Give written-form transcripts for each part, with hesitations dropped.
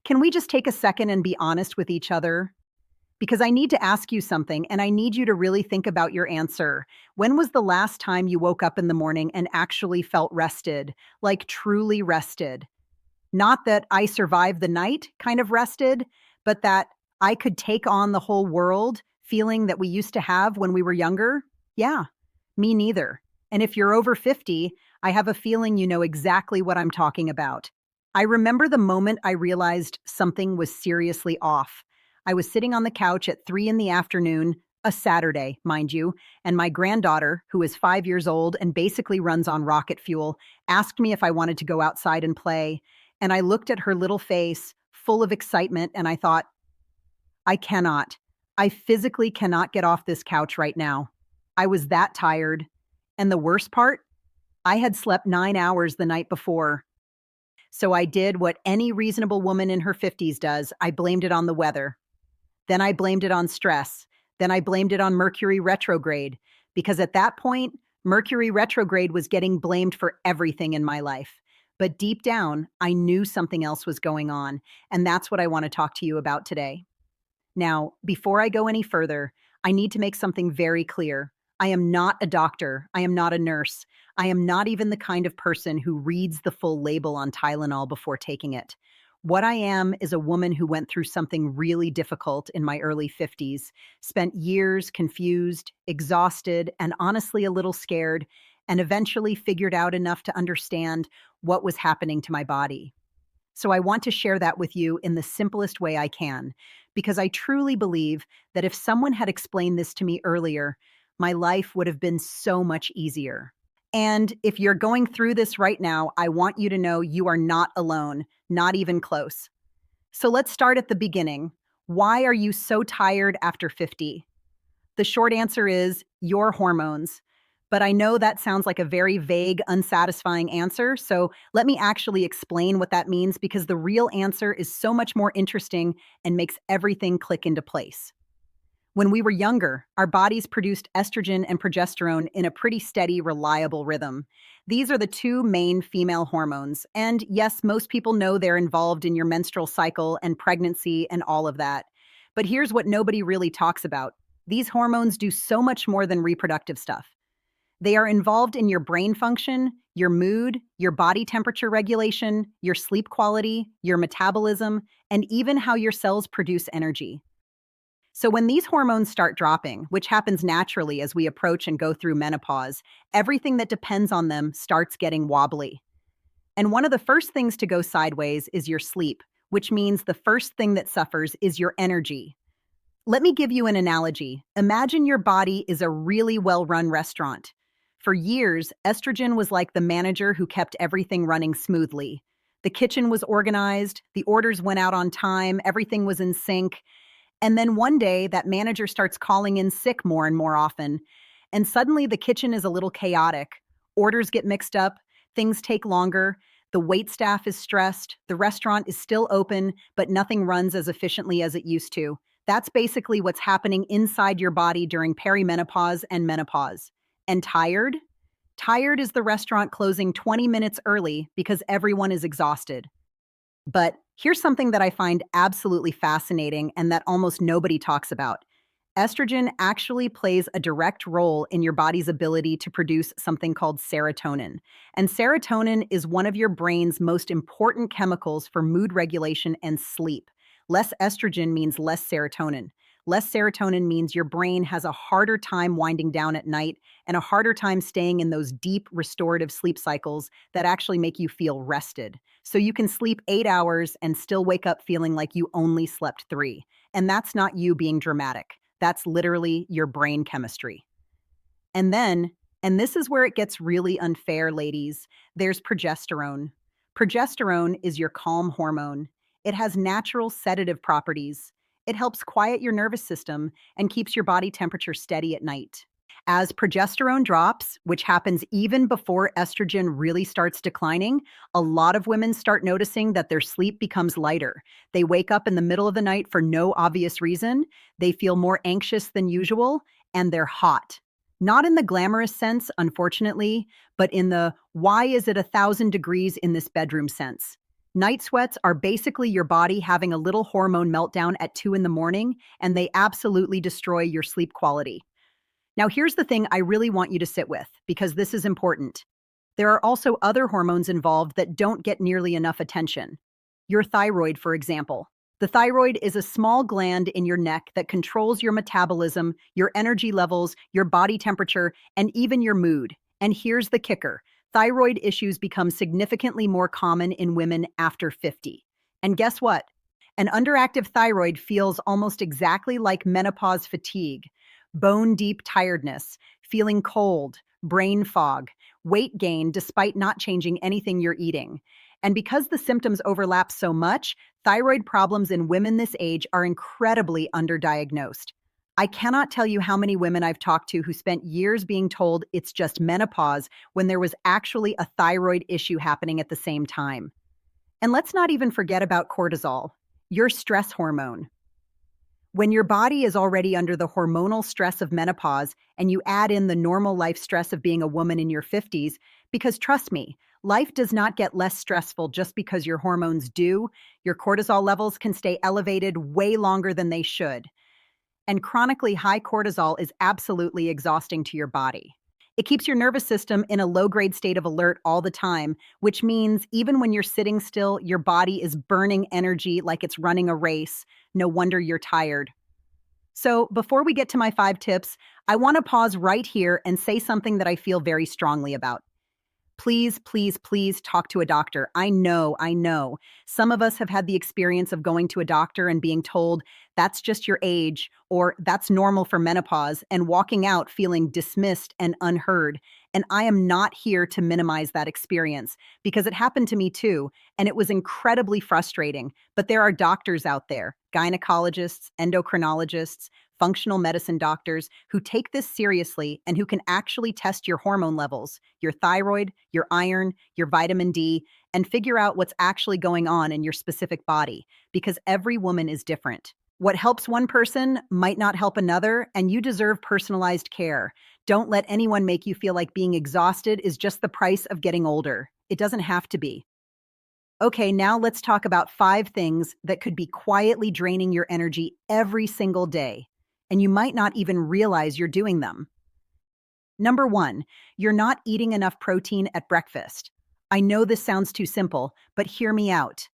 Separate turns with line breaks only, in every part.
Can we just take a second and be honest with each other? Because I need to ask you something and I need you to really think about your answer. When was the last time you woke up in the morning and actually felt rested, like truly rested? Not that I survived the night kind of rested, but that I could take on the whole world feeling that we used to have when we were younger? Yeah, me neither. And if you're over 50, I have a feeling you know exactly what I'm talking about. I remember the moment I realized something was seriously off. I was sitting on the couch at 3 in the afternoon, a Saturday, mind you, and my granddaughter, who is 5 years old and basically runs on rocket fuel, asked me if I wanted to go outside and play. And I looked at her little face, full of excitement, and I thought, I cannot. I physically cannot get off this couch right now. I was that tired. And the worst part, I had slept 9 hours the night before. So I did what any reasonable woman in her 50s does. I blamed it on the weather. Then I blamed it on stress. Then I blamed it on Mercury retrograde. Because at that point, Mercury retrograde was getting blamed for everything in my life. But deep down, I knew something else was going on. And that's what I want to talk to you about today. Now, before I go any further, I need to make something very clear. I am not a doctor. I am not a nurse. I am not even the kind of person who reads the full label on Tylenol before taking it. What I am is a woman who went through something really difficult in my early 50s, spent years confused, exhausted, and honestly a little scared, and eventually figured out enough to understand what was happening to my body. So I want to share that with you in the simplest way I can, because I truly believe that if someone had explained this to me earlier, my life would have been so much easier. And if you're going through this right now, I want you to know you are not alone, not even close. So let's start at the beginning. Why are you so tired after 50? The short answer is your hormones. But I know that sounds like a very vague, unsatisfying answer. So let me actually explain what that means because the real answer is so much more interesting and makes everything click into place. When we were younger, our bodies produced estrogen and progesterone in a pretty steady, reliable rhythm. These are the two main female hormones. And yes, most people know they're involved in your menstrual cycle and pregnancy and all of that. But here's what nobody really talks about. These hormones do so much more than reproductive stuff. They are involved in your brain function, your mood, your body temperature regulation, your sleep quality, your metabolism, and even how your cells produce energy. So when these hormones start dropping, which happens naturally as we approach and go through menopause, everything that depends on them starts getting wobbly. And one of the first things to go sideways is your sleep, which means the first thing that suffers is your energy. Let me give you an analogy. Imagine your body is a really well-run restaurant. For years, estrogen was like the manager who kept everything running smoothly. The kitchen was organized, the orders went out on time, everything was in sync. And then one day, that manager starts calling in sick more and more often. And suddenly, the kitchen is a little chaotic. Orders get mixed up, things take longer, the wait staff is stressed, the restaurant is still open, but nothing runs as efficiently as it used to. That's basically what's happening inside your body during perimenopause and menopause. And tired? Tired is the restaurant closing 20 minutes early because everyone is exhausted. But here's something that I find absolutely fascinating and that almost nobody talks about. Estrogen actually plays a direct role in your body's ability to produce something called serotonin. And serotonin is one of your brain's most important chemicals for mood regulation and sleep. Less estrogen means less serotonin. Less serotonin means your brain has a harder time winding down at night and a harder time staying in those deep restorative sleep cycles that actually make you feel rested. So you can sleep 8 hours and still wake up feeling like you only slept 3. And that's not you being dramatic. That's literally your brain chemistry. And this is where it gets really unfair, ladies, there's progesterone. Progesterone is your calm hormone. It has natural sedative properties. It helps quiet your nervous system and keeps your body temperature steady at night. As progesterone drops, which happens even before estrogen really starts declining, a lot of women start noticing that their sleep becomes lighter. They wake up in the middle of the night for no obvious reason, they feel more anxious than usual, and they're hot. Not in the glamorous sense, unfortunately, but in the why is it 1,000 degrees in this bedroom sense. Night sweats are basically your body having a little hormone meltdown at 2 in the morning, and they absolutely destroy your sleep quality. Now, here's the thing I really want you to sit with, because this is important. There are also other hormones involved that don't get nearly enough attention. Your thyroid, for example. The thyroid is a small gland in your neck that controls your metabolism, your energy levels, your body temperature, and even your mood. And here's the kicker. Thyroid issues become significantly more common in women after 50. And guess what? An underactive thyroid feels almost exactly like menopause fatigue, bone-deep tiredness, feeling cold, brain fog, weight gain despite not changing anything you're eating. And because the symptoms overlap so much, thyroid problems in women this age are incredibly underdiagnosed. I cannot tell you how many women I've talked to who spent years being told it's just menopause when there was actually a thyroid issue happening at the same time. And let's not even forget about cortisol, your stress hormone. When your body is already under the hormonal stress of menopause and you add in the normal life stress of being a woman in your 50s, because trust me, life does not get less stressful just because your hormones do. Your cortisol levels can stay elevated way longer than they should. And chronically high cortisol is absolutely exhausting to your body. It keeps your nervous system in a low-grade state of alert all the time, which means even when you're sitting still, your body is burning energy like it's running a race. No wonder you're tired. So before we get to my 5 tips, I want to pause right here and say something that I feel very strongly about. Please, please, please talk to a doctor. I know. Some of us have had the experience of going to a doctor and being told that's just your age or that's normal for menopause and walking out feeling dismissed and unheard. And I am not here to minimize that experience because it happened to me too, and it was incredibly frustrating. But there are doctors out there, gynecologists, endocrinologists, functional medicine doctors who take this seriously and who can actually test your hormone levels, your thyroid, your iron, your vitamin D, and figure out what's actually going on in your specific body, because every woman is different. What helps one person might not help another, and you deserve personalized care. Don't let anyone make you feel like being exhausted is just the price of getting older. It doesn't have to be. Okay, now let's talk about 5 things that could be quietly draining your energy every single day, and you might not even realize you're doing them. Number 1, you're not eating enough protein at breakfast. I know this sounds too simple, but hear me out.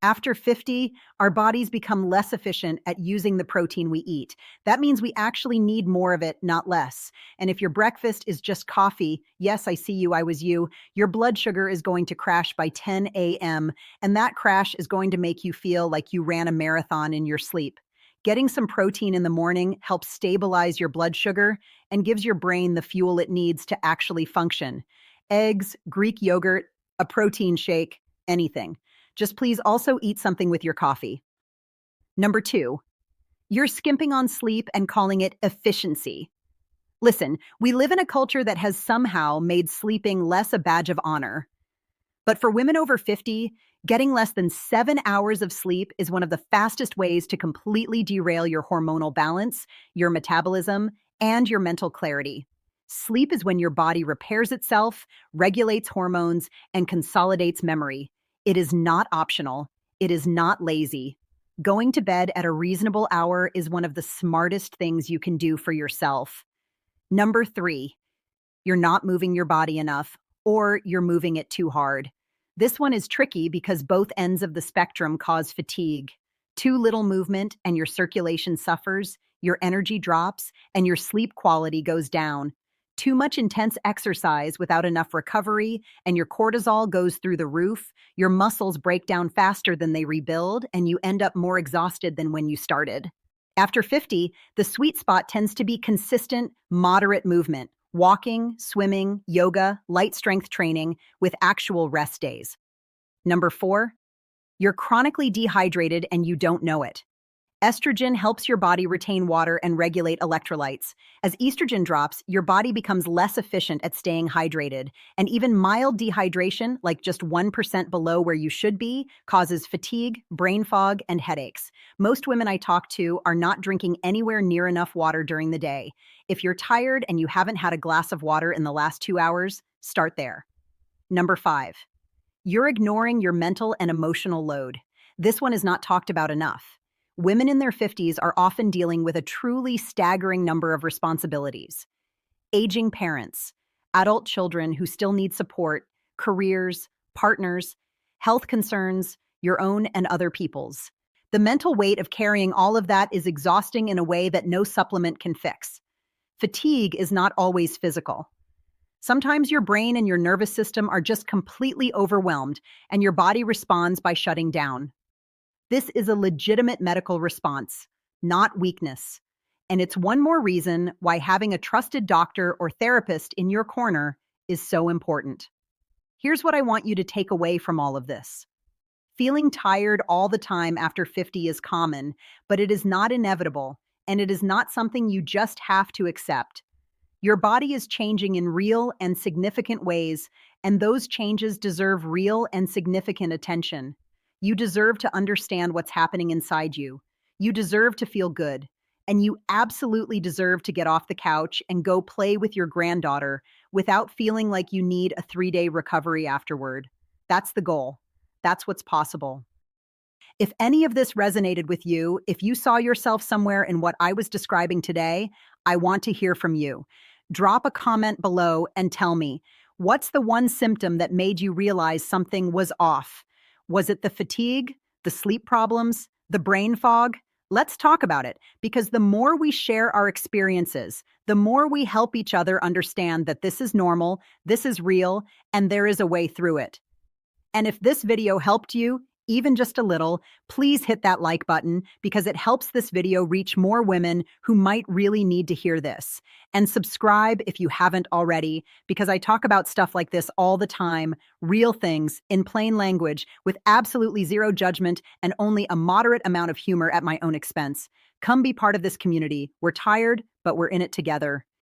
After 50, our bodies become less efficient at using the protein we eat. That means we actually need more of it, not less. And if your breakfast is just coffee, yes, I see you, I was you, your blood sugar is going to crash by 10 a.m., and that crash is going to make you feel like you ran a marathon in your sleep. Getting some protein in the morning helps stabilize your blood sugar and gives your brain the fuel it needs to actually function. Eggs, Greek yogurt, a protein shake, anything. Just please also eat something with your coffee. Number 2, you're skimping on sleep and calling it efficiency. Listen, we live in a culture that has somehow made sleeping less a badge of honor. But for women over 50, getting less than 7 hours of sleep is one of the fastest ways to completely derail your hormonal balance, your metabolism, and your mental clarity. Sleep is when your body repairs itself, regulates hormones, and consolidates memory. It is not optional. It is not lazy. Going to bed at a reasonable hour is one of the smartest things you can do for yourself. Number 3, you're not moving your body enough, or you're moving it too hard. This one is tricky because both ends of the spectrum cause fatigue. Too little movement and your circulation suffers, your energy drops, and your sleep quality goes down. Too much intense exercise without enough recovery, and your cortisol goes through the roof, your muscles break down faster than they rebuild, and you end up more exhausted than when you started. After 50, the sweet spot tends to be consistent, moderate movement, walking, swimming, yoga, light strength training with actual rest days. Number 4, you're chronically dehydrated and you don't know it. Estrogen helps your body retain water and regulate electrolytes. As estrogen drops, your body becomes less efficient at staying hydrated, and even mild dehydration, like just 1% below where you should be, causes fatigue, brain fog, and headaches. Most women I talk to are not drinking anywhere near enough water during the day. If you're tired and you haven't had a glass of water in the last 2 hours, start there. Number 5, You're ignoring your mental and emotional load. This one is not talked about enough. Women in their 50s are often dealing with a truly staggering number of responsibilities: aging parents, adult children who still need support, careers, partners, health concerns, your own and other people's. The mental weight of carrying all of that is exhausting in a way that no supplement can fix. Fatigue is not always physical. Sometimes your brain and your nervous system are just completely overwhelmed, and your body responds by shutting down. This is a legitimate medical response, not weakness. And it's one more reason why having a trusted doctor or therapist in your corner is so important. Here's what I want you to take away from all of this. Feeling tired all the time after 50 is common, but it is not inevitable, and it is not something you just have to accept. Your body is changing in real and significant ways, and those changes deserve real and significant attention. You deserve to understand what's happening inside you. You deserve to feel good. And you absolutely deserve to get off the couch and go play with your granddaughter without feeling like you need a 3-day recovery afterward. That's the goal. That's what's possible. If any of this resonated with you, if you saw yourself somewhere in what I was describing today, I want to hear from you. Drop a comment below and tell me, what's the one symptom that made you realize something was off? Was it the fatigue, the sleep problems, the brain fog? Let's talk about it, because the more we share our experiences, the more we help each other understand that this is normal, this is real, and there is a way through it. And if this video helped you, even just a little, please hit that like button because it helps this video reach more women who might really need to hear this. And subscribe if you haven't already, because I talk about stuff like this all the time, real things in plain language with absolutely zero judgment and only a moderate amount of humor at my own expense. Come be part of this community. We're tired, but we're in it together.